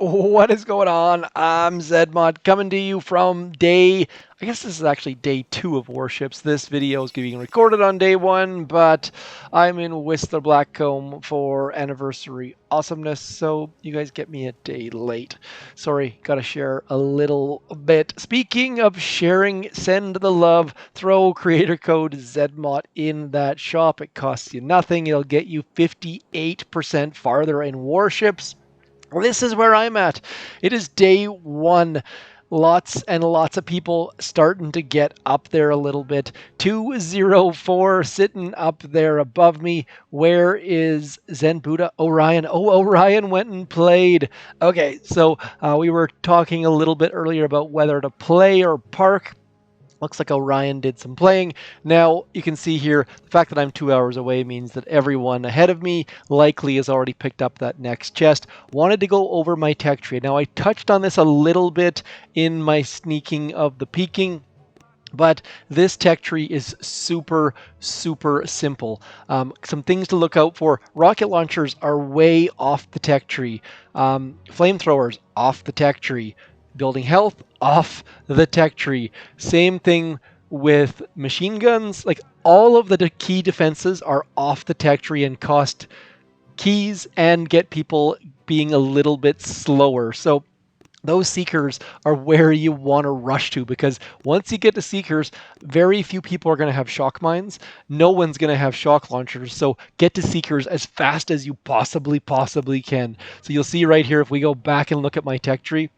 What is going on? I'm ZMOT coming to you from I guess this is actually day 2 of Warships. This video is being recorded on day 1, but I'm in Whistler Blackcomb for anniversary awesomeness, so you guys get me a day late. Sorry, gotta share a little bit. Speaking of sharing, send the love, throw creator code ZMOT in that shop. It costs you nothing. It'll get you 58% farther in Warships. This is where I'm at. It is day 1. Lots and lots of people starting to get up there a little bit. 204 sitting up there above me. Where is Zen Buddha? Orion. Oh, Orion went and played. Okay, so we were talking a little bit earlier about whether to play or park. Looks like Orion did some playing. Now, you can see here, the fact that I'm 2 hours away means that everyone ahead of me likely has already picked up that next chest. Wanted to go over my tech tree. Now, I touched on this a little bit in my sneaking of the peeking, but this tech tree is super, super simple. Some things to look out for. Rocket launchers are way off the tech tree. Flamethrowers, off the tech tree. Building health, off the tech tree. Same thing with machine guns. Like, all of the key defenses are off the tech tree and cost keys and get people being a little bit slower. So those seekers are where you want to rush to, because once you get to seekers, very few people are going to have shock mines. No one's going to have shock launchers. So get to seekers as fast as you possibly can. So you'll see right here, if we go back and look at my tech tree,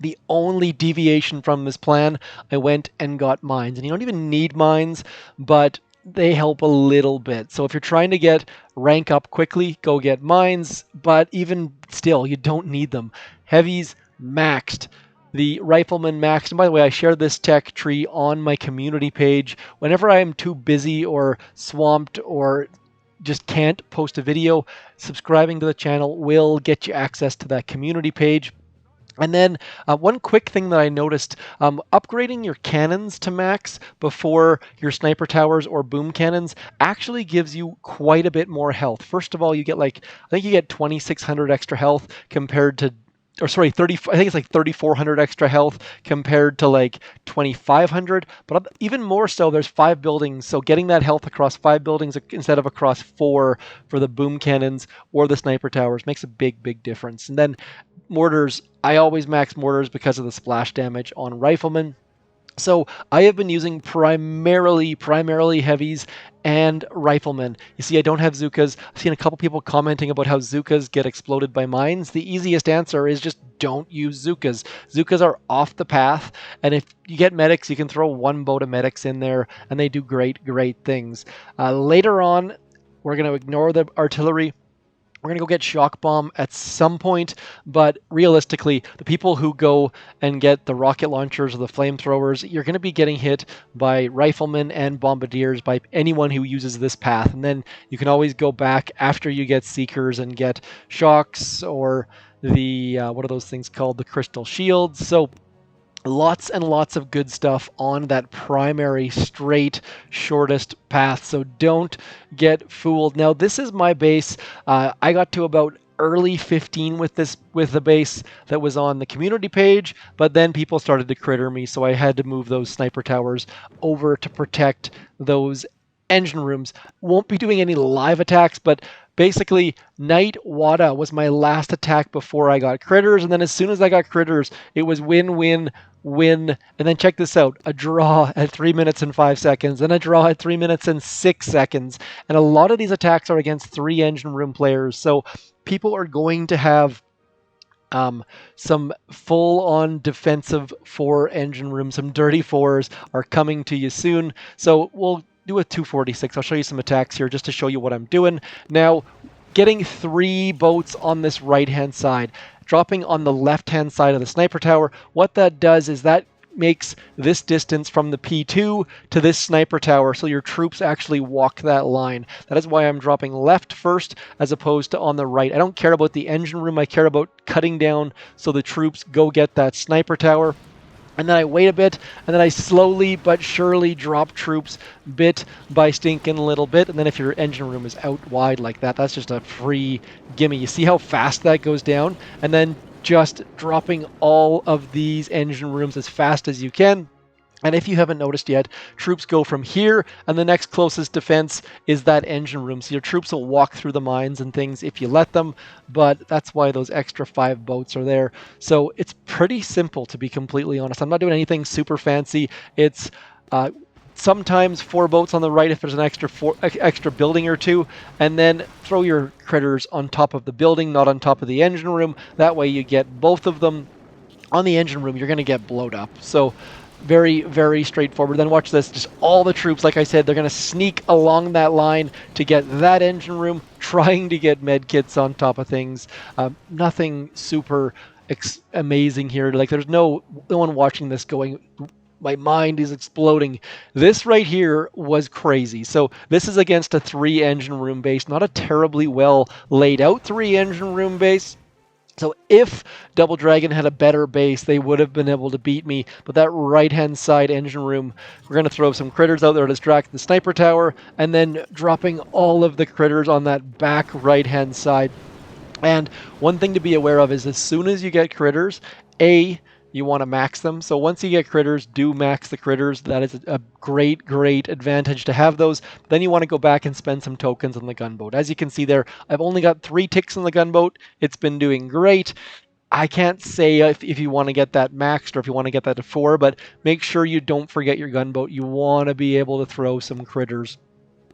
the only deviation from this plan, I went and got mines. And you don't even need mines, but they help a little bit. So if you're trying to get rank up quickly, go get mines, but even still, you don't need them. Heavies, maxed. The rifleman maxed. And by the way, I share this tech tree on my community page. Whenever I am too busy or swamped or just can't post a video, subscribing to the channel will get you access to that community page. And then one quick thing that I noticed, upgrading your cannons to max before your sniper towers or boom cannons actually gives you quite a bit more health. First of all, you get I think you get 2,600 extra health compared to, or sorry, 30, I think it's like 3,400 extra health compared to like 2,500. But even more so, there's 5 buildings. So getting that health across 5 buildings instead of across 4 for the boom cannons or the sniper towers makes a big, big difference. And then mortars, I always max mortars because of the splash damage on riflemen. So I have been using primarily heavies and riflemen. You see, I don't have zookas. I've seen a couple people commenting about how zookas get exploded by mines. The easiest answer is just don't use zookas. Zookas are off the path, and if you get medics, you can throw 1 boat of medics in there, and they do great things. Later on, we're going to ignore the artillery. We're going to go get shock bomb at some point, but realistically, the people who go and get the rocket launchers or the flamethrowers, you're going to be getting hit by riflemen and bombardiers, by anyone who uses this path. And then you can always go back after you get seekers and get shocks or the, what are those things called? The crystal shields. So lots and lots of good stuff on that primary straight shortest path, so don't get fooled. Now, this is my base. I got to about early 15 with the base that was on the community page, but then people started to critter me, so I had to move those sniper towers over to protect those engine rooms. Won't be doing any live attacks, but basically, Night Wada was my last attack before I got critters, and then as soon as I got critters, it was win, and then check this out, a draw at 3 minutes and 5 seconds, and a draw at 3 minutes and 6 seconds, and a lot of these attacks are against 3 engine room players, so people are going to have some full-on defensive 4 engine rooms, some dirty 4s are coming to you soon, so we'll do a 246. I'll show you some attacks here just to show you what I'm doing. Now, getting 3 boats on this right-hand side, dropping on the left-hand side of the sniper tower. What that does is that makes this distance from the P2 to this sniper tower, so your troops actually walk that line. That is why I'm dropping left first as opposed to on the right. I don't care about the engine room. I care about cutting down so the troops go get that sniper tower. And then I wait a bit, and then I slowly but surely drop troops bit by stinking little bit. And then if your engine room is out wide like that, that's just a free gimme. You see how fast that goes down? And then just dropping all of these engine rooms as fast as you can. And if you haven't noticed yet, troops go from here, and the next closest defense is that engine room. So your troops will walk through the mines and things if you let them, but that's why those extra 5 boats are there. So it's pretty simple, to be completely honest. I'm not doing anything super fancy. It's sometimes 4 boats on the right if there's an extra building or 2, and then throw your critters on top of the building, not on top of the engine room. That way you get both of them. On the engine room, you're going to get blowed up. So very, very straightforward. Then watch this. Just all the troops, like I said, they're going to sneak along that line to get that engine room, trying to get med kits on top of things. Nothing super amazing here. Like, there's no one watching this going, my mind is exploding. This right here was crazy. So this is against a 3 engine room base, not a terribly well laid out 3 engine room base. So if Double Dragon had a better base, they would have been able to beat me. But that right-hand side engine room, we're going to throw some critters out there to distract the sniper tower, and then dropping all of the critters on that back right-hand side. And one thing to be aware of is as soon as you get critters, you want to max them. So once you get critters, do max the critters. That is a great, great advantage to have those. Then you want to go back and spend some tokens on the gunboat. As you can see there, I've only got 3 ticks on the gunboat. It's been doing great. I can't say if you want to get that maxed or if you want to get that to 4, but make sure you don't forget your gunboat. You want to be able to throw some critters.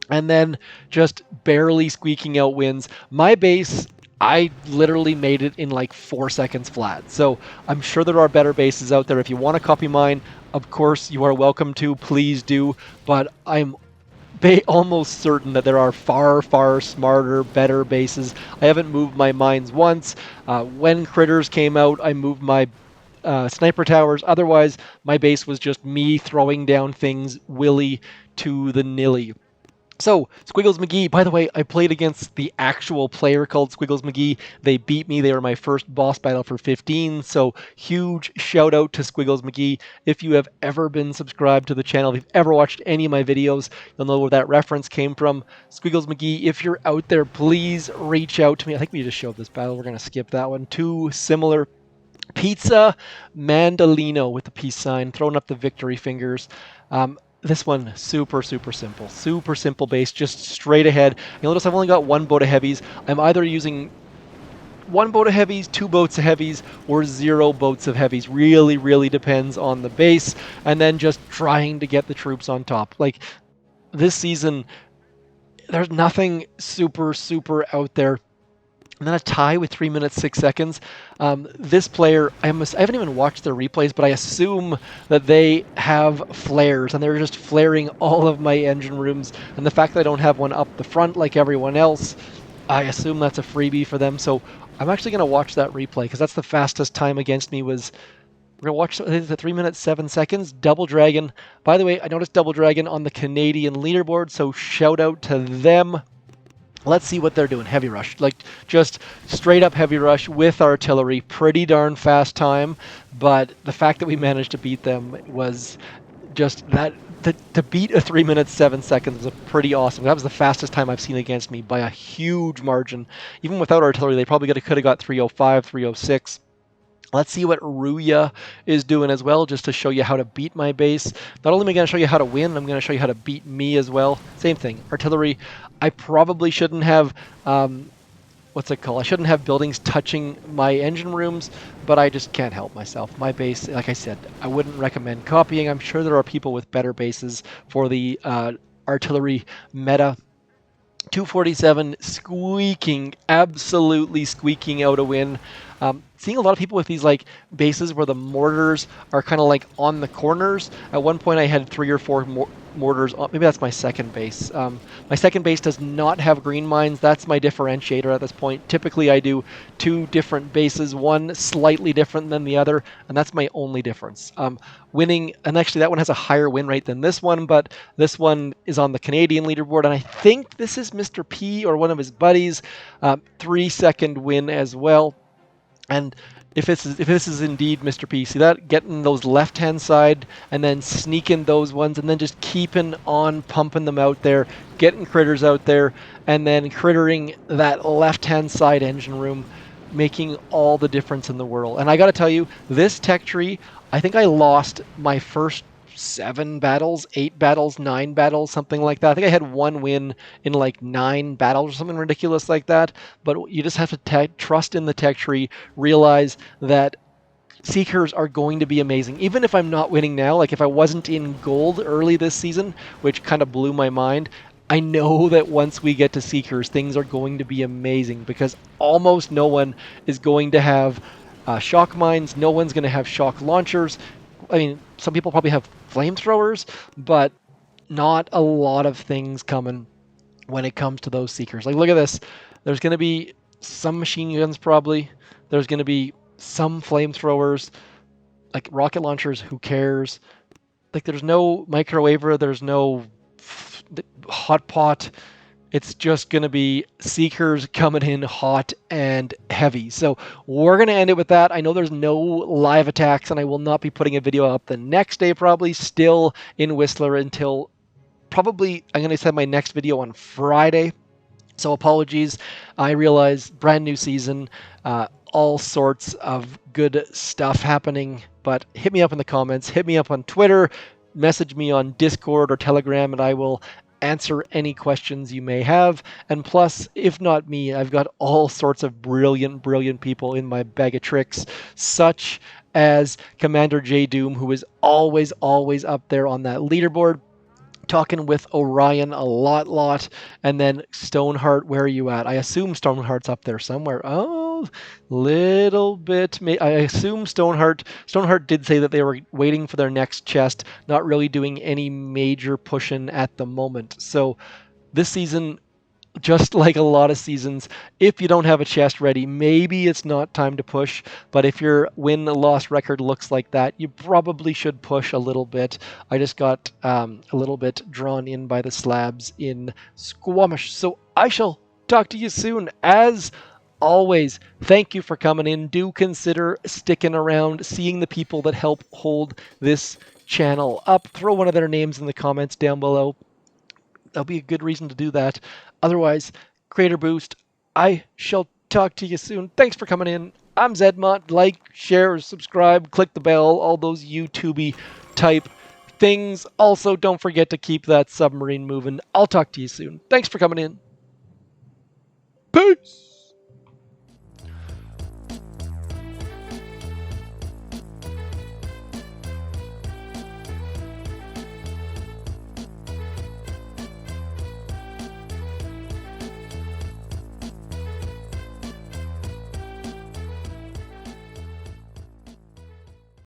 And then just barely squeaking out wins. My base, I literally made it in like 4 seconds flat. So I'm sure there are better bases out there. If you want to copy mine, of course you are welcome to. Please do. But I'm almost certain that there are far, far smarter, better bases. I haven't moved my mines once. When critters came out, I moved my sniper towers. Otherwise, my base was just me throwing down things willy to the nilly. So, Squiggles McGee, by the way, I played against the actual player called Squiggles McGee. They beat me. They were my first boss battle for 15. So, huge shout out to Squiggles McGee. If you have ever been subscribed to the channel, if you've ever watched any of my videos, you'll know where that reference came from. Squiggles McGee, if you're out there, please reach out to me. I think we just showed this battle. We're going to skip that one. 2 similar. Pizza Mandolino with the peace sign, throwing up the victory fingers. This one, super, super simple. Super simple base, just straight ahead. You'll notice I've only got 1 boat of heavies. I'm either using 1 boat of heavies, 2 boats of heavies, or 0 boats of heavies. Really, really depends on the base. And then just trying to get the troops on top. Like, this season, there's nothing super, super out there. And then a tie with 3 minutes, 6 seconds. This player, I haven't even watched their replays, but I assume that they have flares, and they're just flaring all of my engine rooms. And the fact that I don't have one up the front like everyone else, I assume that's a freebie for them. So I'm actually going to watch that replay, because that's the fastest time against me was... We're going to watch the 3 minutes, 7 seconds. Double Dragon. By the way, I noticed Double Dragon on the Canadian leaderboard, so shout out to them. Let's see what they're doing. Heavy rush, like just straight up heavy rush with artillery. Pretty darn fast time, but the fact that we managed to beat them was just that. To beat a 3 minutes, 7 seconds was pretty awesome. That was the fastest time I've seen against me by a huge margin. Even without artillery, they probably could have got 305, 306. Let's see what Ruya is doing as well, just to show you how to beat my base. Not only am I going to show you how to win, I'm going to show you how to beat me as well. Same thing, artillery. I probably shouldn't have, what's it called? I shouldn't have buildings touching my engine rooms, but I just can't help myself. My base, like I said, I wouldn't recommend copying. I'm sure there are people with better bases for the artillery meta. 247 squeaking, absolutely squeaking out a win. Seeing a lot of people with these like bases where the mortars are kind of like on the corners. At one point I had 3 or 4 mortars. Maybe that's my second base. My second base does not have green mines. That's my differentiator at this point. Typically I do 2 different bases, one slightly different than the other, and that's my only difference. Winning, and actually that one has a higher win rate than this one, but this one is on the Canadian leaderboard, and I think this is Mr. P or one of his buddies. 3-second win as well. And if this is indeed Mr. P, see that? Getting those left-hand side and then sneaking those ones and then just keeping on pumping them out there, getting critters out there, and then crittering that left-hand side engine room. making all the difference in the world. And I got to tell you, this tech tree, I think I lost my first 7 battles, 8 battles, 9 battles, something like that. I think I had 1 win in like 9 battles or something ridiculous like that. But you just have to trust in the tech tree, realize that Seekers are going to be amazing. Even if I'm not winning now, like if I wasn't in gold early this season, which kind of blew my mind, I know that once we get to Seekers, things are going to be amazing because almost no one is going to have shock mines. No one's going to have shock launchers. I mean, some people probably have flamethrowers, but not a lot of things coming when it comes to those Seekers. Like, look at this. There's going to be some machine guns probably. There's going to be some flamethrowers, like rocket launchers. Who cares? Like, there's no microwaver. There's no hot pot. It's just going to be Seekers coming in hot and heavy. So we're going to end it with that. I know there's no live attacks, and I will not be putting a video up the next day, probably still in Whistler until probably I'm going to send my next video on Friday. So apologies. I realize brand new season, all sorts of good stuff happening. But hit me up in the comments. Hit me up on Twitter. Message me on Discord or Telegram, and I will answer any questions you may have. And plus, if not me, I've got all sorts of brilliant, brilliant people in my bag of tricks, such as Commander J Doom, who is always, always up there on that leaderboard. Talking with Orion a lot, and then Stoneheart, where are you at? I assume Stoneheart's up there somewhere. Oh, little bit. I assume Stoneheart did say that they were waiting for their next chest, not really doing any major pushing at the moment. So this season, just like a lot of seasons, if you don't have a chest ready, maybe it's not time to push. But if your win-loss record looks like that, you probably should push a little bit. I just got a little bit drawn in by the slabs in Squamish. So I shall talk to you soon. As always, thank you for coming in. Do consider sticking around, seeing the people that help hold this channel up. Throw one of their names in the comments down below. That'll be a good reason to do that. Otherwise, Creator Boost, I shall talk to you soon. Thanks for coming in. I'm ZMOT. Like, share, subscribe, click the bell, all those YouTube-y type things. Also, don't forget to keep that submarine moving. I'll talk to you soon. Thanks for coming in. Peace!